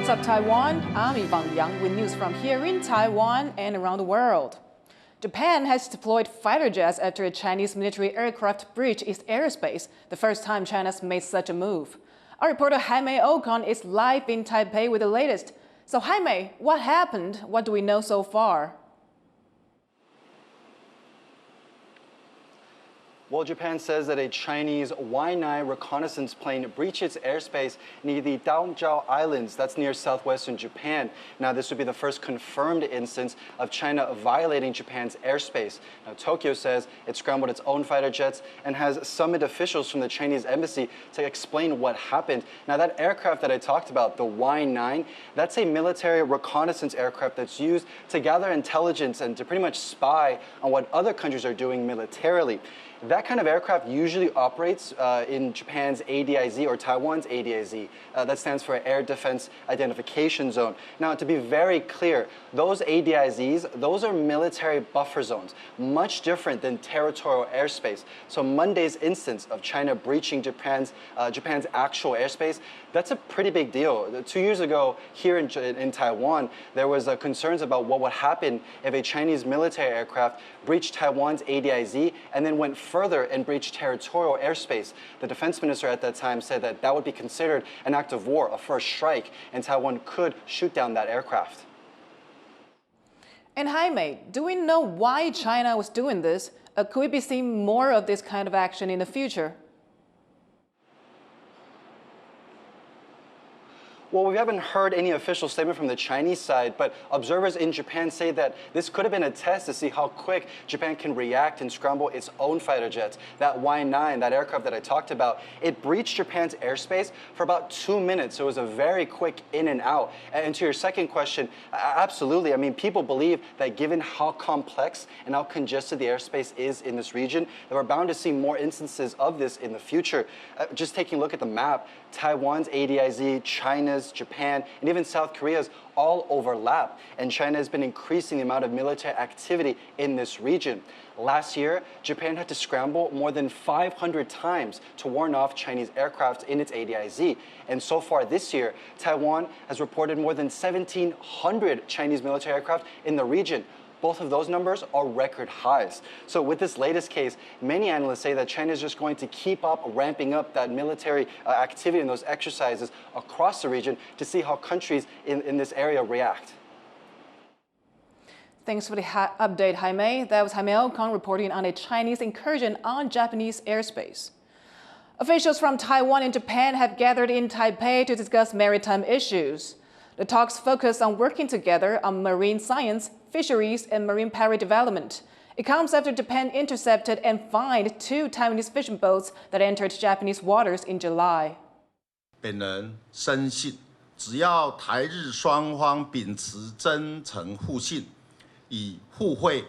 What's up, Taiwan? I'm Yvonne with news from here in Taiwan and around the world. Japan has deployed fighter jets after a Chinese military aircraft breached its airspace, the first time China's made such a move. Our reporter Jaime Ocon is live in Taipei with the latest. So Jaime, what happened? What do we know so far? Well, Japan says that a Chinese Y-9 reconnaissance plane breached its airspace near the Daozhou Islands, that's near southwestern Japan. Now, this would be the first confirmed instance of China violating Japan's airspace. Now, Tokyo says it scrambled its own fighter jets and has summoned officials from the Chinese embassy to explain what happened. Now, that aircraft that I talked about, the Y-9, that's a military reconnaissance aircraft that's used to gather intelligence and to pretty much spy on what other countries are doing militarily. That kind of aircraft usually operates in Japan's ADIZ or Taiwan's ADIZ. That stands for Air Defense Identification Zone. Now, to be very clear, those ADIZs, those are military buffer zones, much different than territorial airspace. So Monday's instance of China breaching Japan's actual airspace, that's a pretty big deal. 2 years ago, here in Taiwan, there was concerns about what would happen if a Chinese military aircraft breached Taiwan's ADIZ and then went further and breached territorial airspace. The defense minister at that time said that that would be considered an act of war, a first strike, and Taiwan could shoot down that aircraft. And Jaime, do we know why China was doing this? Could we be seeing more of this kind of action in the future? Well, we haven't heard any official statement from the Chinese side, but observers in Japan say that this could have been a test to see how quick Japan can react and scramble its own fighter jets. That Y-9, that aircraft that I talked about, it breached Japan's airspace for about 2 minutes, so it was a very quick in and out. And to your second question, absolutely. I mean, people believe that given how complex and how congested the airspace is in this region, that we're bound to see more instances of this in the future. Just taking a look at the map, Taiwan's ADIZ, China's, Japan, and even South Korea's all overlap, and China has been increasing the amount of military activity in this region. Last year, Japan had to scramble more than 500 times to warn off Chinese aircraft in its ADIZ, and so far this year, Taiwan has reported more than 1,700 Chinese military aircraft in the region. Both of those numbers are record highs. So with this latest case, many analysts say that China is just going to keep up ramping up that military activity and those exercises across the region to see how countries in this area react. Thanks for the update, Jaime. That was Jaime Ocon reporting on a Chinese incursion on Japanese airspace. Officials from Taiwan and Japan have gathered in Taipei to discuss maritime issues. The talks focus on working together on marine science, fisheries, and marine power development. It comes after Japan intercepted and fined 2 Taiwanese fishing boats that entered Japanese waters in July. 本人深信，只要台日双方秉持真诚互信，以互惠、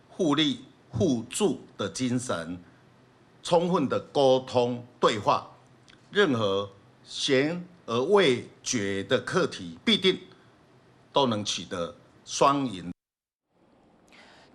互利、互助的精神，充分的沟通对话，任何悬而未决的课题必定都能取得双赢。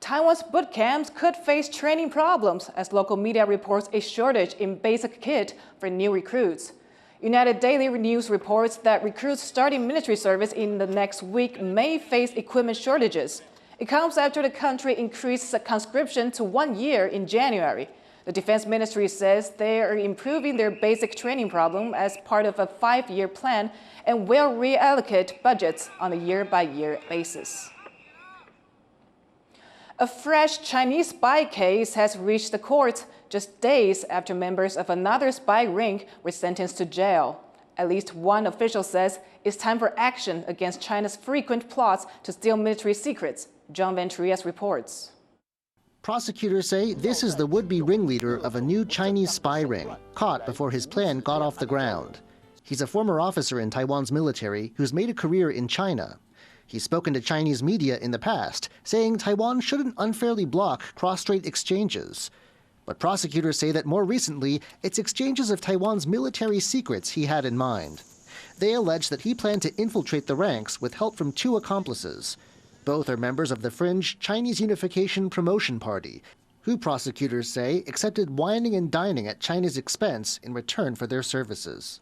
Taiwan's boot camps could face training problems as local media reports a shortage in basic kit for new recruits. United Daily News reports that recruits starting military service in the next week may face equipment shortages. It comes after the country increased conscription to 1 year in January. The Defense Ministry says they are improving their basic training problem as part of a 5-year plan and will reallocate budgets on a year-by-year basis. A fresh Chinese spy case has reached the courts just days after members of another spy ring were sentenced to jail. At least one official says it's time for action against China's frequent plots to steal military secrets. John Ventrias reports. Prosecutors say this is the would-be ringleader of a new Chinese spy ring, caught before his plan got off the ground. He's a former officer in Taiwan's military who's made a career in China. He's spoken to Chinese media in the past, saying Taiwan shouldn't unfairly block cross-strait exchanges. But prosecutors say that more recently, it's exchanges of Taiwan's military secrets he had in mind. They allege that he planned to infiltrate the ranks with help from 2 accomplices. Both are members of the fringe Chinese Unification Promotion Party, who prosecutors say accepted wining and dining at China's expense in return for their services.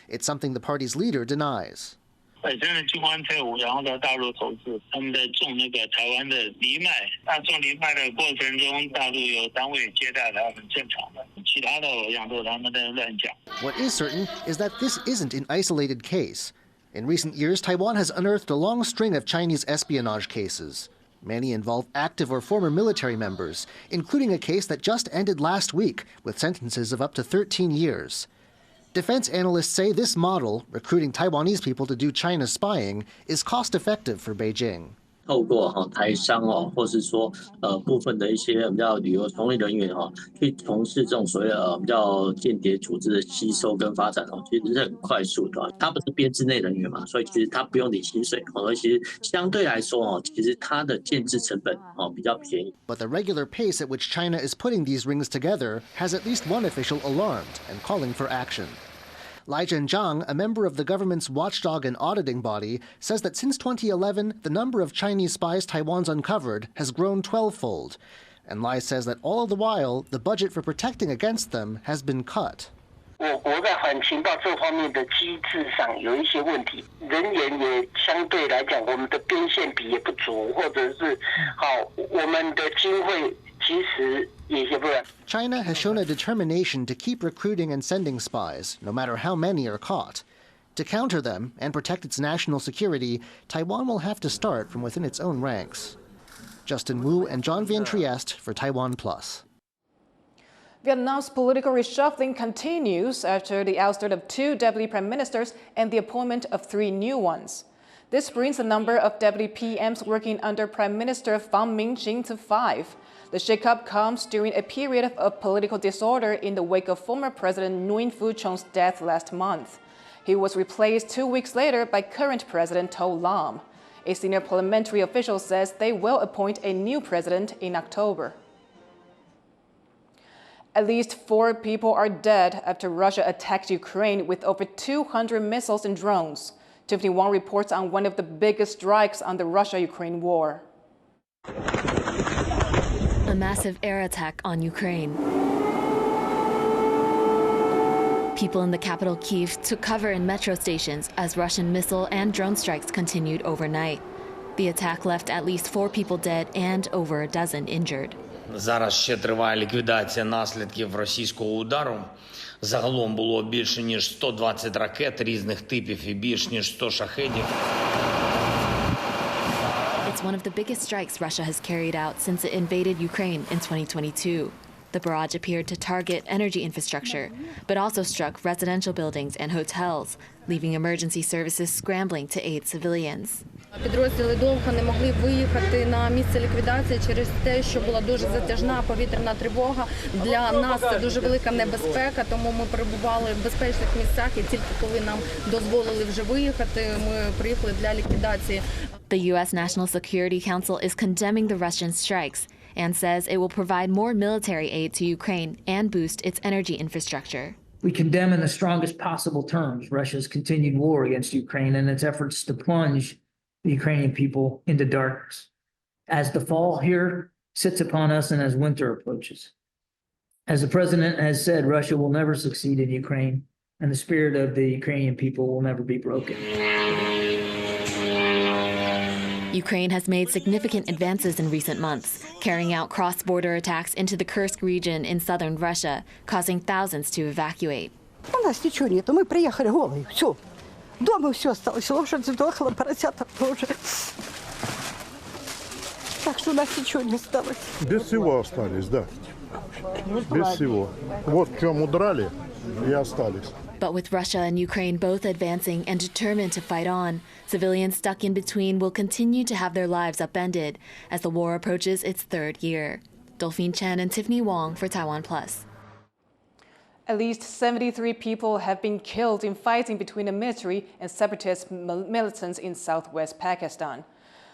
It's something the party's leader denies. 本身的军官退伍，然后到大陆投资，他们在种那个台湾的藜麦。那种藜麦的过程中，大陆有单位接待他，很正常的。其他的我想都是他们在乱讲。What is certain is that this isn't an isolated case. In recent years, Taiwan has unearthed a long string of Chinese espionage cases. Many involve active or former military members, including a case that just ended last week with sentences of up to 13 years. Defense analysts say this model, recruiting Taiwanese people to do China spying, is cost-effective for Beijing. 透过台商或是说部分的一些比较旅游从业人员去从事这种所谓的比较间谍组织的吸收跟发展其实是很快速的。他不是编制内人员嘛，所以其实他不用领薪水，而其实相对来说其实他的建制成本比较便宜。But the regular pace at which China is putting these rings together has at least one official alarmed and calling for action. Lai Zhenjiang, a member of the government's watchdog and auditing body, says that since 2011, the number of Chinese spies Taiwan's uncovered has grown 12-fold. And Lai says that all the while, the budget for protecting against them has been cut. 我国在反情报这方面的机制上有一些问题，人员也相对来讲，我们的边线比也不足，或者是我们的经费其实。China has shown a determination to keep recruiting and sending spies, no matter how many are caught. To counter them and protect its national security, Taiwan will have to start from within its own ranks. Justin Wu and John Van Trieste for TaiwanPlus. Vietnam's political reshuffling continues after the ouster of 2 deputy prime ministers and the appointment of 3 new ones. This brings the number of deputy PMs working under Prime Minister Pham Minh Chinh to 5. The shakeup comes during a period of political disorder in the wake of former President Nguyen Phu Chong's death last month. He was replaced 2 weeks later by current President To Lam. A senior parliamentary official says they will appoint a new president in October. At least 4 people are dead after Russia attacked Ukraine with over 200 missiles and drones. Tiffany Wong reports on one of the biggest strikes on the Russia-Ukraine war. A massive air attack on Ukraine. People in the capital Kyiv took cover in metro stations as Russian missile and drone strikes continued overnight. The attack left at least 4 people dead and over a dozen injured. Зараз ще триває ліквідація наслідків російського удару. Загалом було більше ніж 120 ракет різних типів і більш ніж 100 шахедів. It's one of the biggest strikes Russia has carried out since it invaded Ukraine in 2022. The barrage appeared to target energy infrastructure, but also struck residential buildings and hotels, leaving emergency services scrambling to aid civilians. Підрозділи довго не могли виїхати на місце ліквідації через те, що була дуже затяжна повітряна тривога. Для нас це дуже велика небезпека, тому ми перебували в безпечних місцях, і тільки коли нам дозволили вже виїхати, ми приїхали для ліквідації. The U.S. National Security Council is condemning the Russian strikes and says it will provide more military aid to Ukraine and boost its energy infrastructure. We condemn in the strongest possible terms Russia's continued war against Ukraine and its efforts to plunge the Ukrainian people into darkness. As the fall here sits upon us and as winter approaches. As the president has said, Russia will never succeed in Ukraine, and the spirit of the Ukrainian people will never be broken. Ukraine has made significant advances in recent months, carrying out cross-border attacks into the Kursk region in southern Russia, causing thousands to evacuate. У нас ничего нету, мы приехали голые, все. Дома все осталось, лошадь сдохла, поросята тоже. Так что у нас ничего не осталось. Без всего остались, да. Без всего. Вот в чем удрали и остались. But with Russia and Ukraine both advancing and determined to fight on, civilians stuck in between will continue to have their lives upended as the war approaches its 3rd year. Dolphin Chen and Tiffany Wong for TaiwanPlus. At least 73 people have been killed in fighting between the military and separatist militants in southwest Pakistan.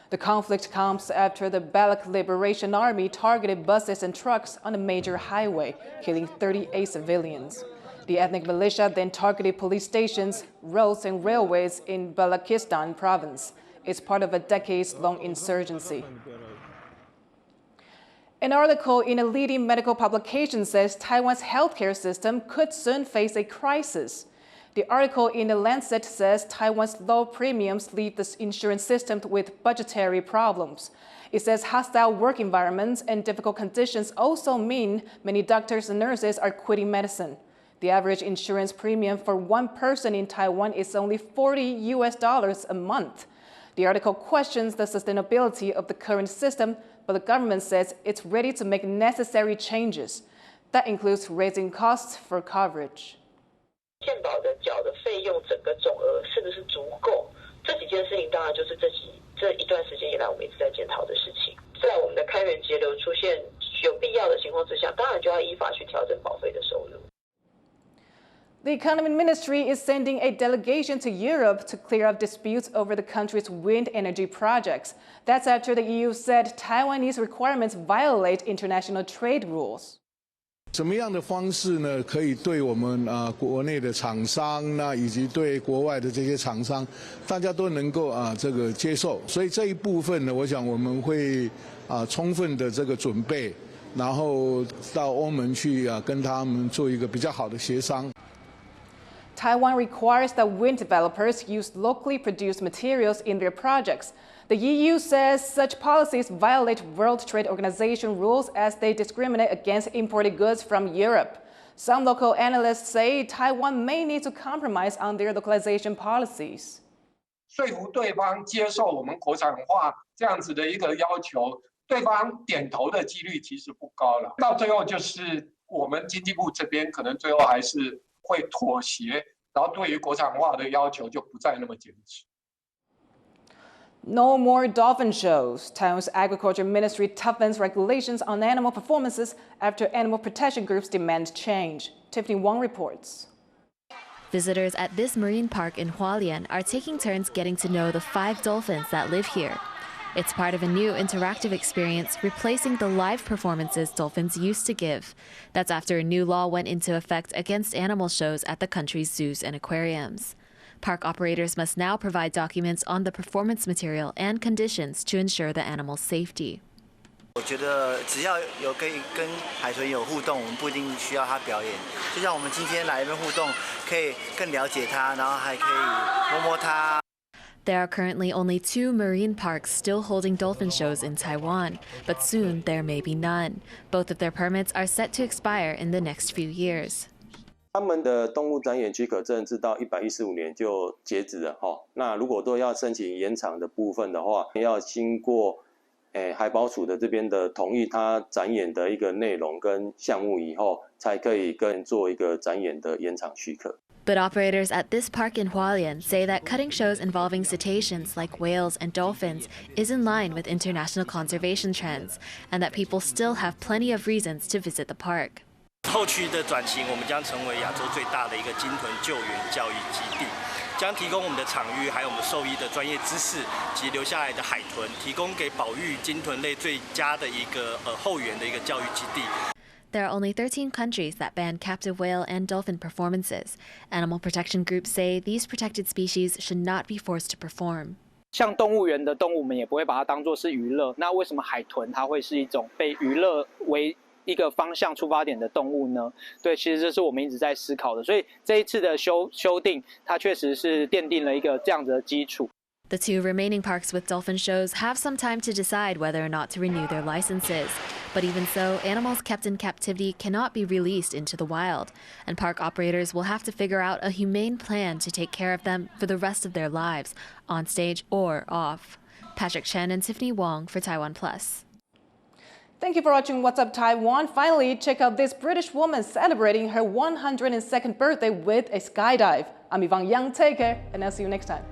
The conflict comes after the Baloch Liberation Army targeted buses and trucks on a major highway, killing 38 civilians. The ethnic militia then targeted police stations, roads, and railways in Balochistan province. It's part of a decades-long insurgency. An article in a leading medical publication says Taiwan's healthcare system could soon face a crisis. The article in the Lancet says Taiwan's low premiums leave the insurance system with budgetary problems. It says hostile work environments and difficult conditions also mean many doctors and nurses are quitting medicine. The average insurance premium for one person in Taiwan is only $40 a month. The article questions the sustainability of the current system, but the government says it's ready to make necessary changes. That includes raising costs for coverage. 健保的缴的费用整个总额是不是足够？这几件事情当然就是这一段时间以来我们一直在检讨的事情。在我们的开源节流出现有必要的情况之下，当然就要依法去调整保费的收入。 The Economy Ministry is sending a delegation to Europe to clear up disputes over the country's wind energy projects. That's after the EU said Taiwanese requirements violate international trade rules. 什么样的方式呢？可以对我们国内的厂商那以及对国外的这些厂商，大家都能够这个接受。所以这一部分呢，我想我们会充分的这个准备，然后到欧盟去跟他们做一个比较好的协商。 Taiwan requires that wind developers use locally produced materials in their projects. The EU says such policies violate World Trade Organization rules as they discriminate against imported goods from Europe. Some local analysts say Taiwan may need to compromise on their localization policies. 说服对方接受我们国产化这样子的一个要求，对方点头的几率其实不高了。到最后就是我们经济部这边可能最后还是 会妥协，然后对于国产化的要求就不再那么坚持。 No more dolphin shows. Taiwan's Agriculture Ministry toughens regulations on animal performances after animal protection groups demand change. Tiffany Wong reports. Visitors at this marine park in Hualien are taking turns getting to know the 5 dolphins that live here. It's part of a new interactive experience replacing the live performances dolphins used to give. That's after a new law went into effect against animal shows at the country's zoos and aquariums. Park operators must now provide documents on the performance material and conditions to ensure the animal's safety. 我觉得只要有可以跟海豚有互动，我们不一定需要它表演。就像我们今天来这边互动，可以更了解它，然后还可以摸摸它。 There are currently only 2 marine parks still holding dolphin shows in Taiwan, but soon there may be none. Both of their permits are set to expire in the next few years. 他们的动物展演许可证是到115年就截止了哈。那如果都要申请延长的部分的话，要经过海保署的这边的同意，它展演的一个内容跟项目以后，才可以跟做一个展演的延长许可。 But operators at this park in Hualien say that cutting shows involving cetaceans like whales and dolphins is in line with international conservation trends, and that people still have plenty of reasons to visit the park. 后续的转型，我们将成为亚洲最大的一个鲸豚救援教育基地，将提供我们的场域，还有我们兽医的专业知识及留下来的海豚，提供给保育鲸豚类最佳的一个后援的一个教育基地。 There are only 13 countries that ban captive whale and dolphin performances. Animal protection groups say these protected species should not be forced to perform. 像动物园的动物，我们也不会把它当作是娱乐。那为什么海豚它会是一种被娱乐为一个方向出发点的动物呢？对，其实这是我们一直在思考的。所以这一次的修订，它确实是奠定了一个这样子的基础。 The 2 remaining parks with dolphin shows have some time to decide whether or not to renew their licenses. But even so, animals kept in captivity cannot be released into the wild, and park operators will have to figure out a humane plan to take care of them for the rest of their lives, on stage or off. Patrick Chen and Tiffany Wong for TaiwanPlus. Thank you for watching What's Up Taiwan. Finally, check out this British woman celebrating her 102nd birthday with a skydive. I'm Yvonne Yang. Take care, and I'll see you next time.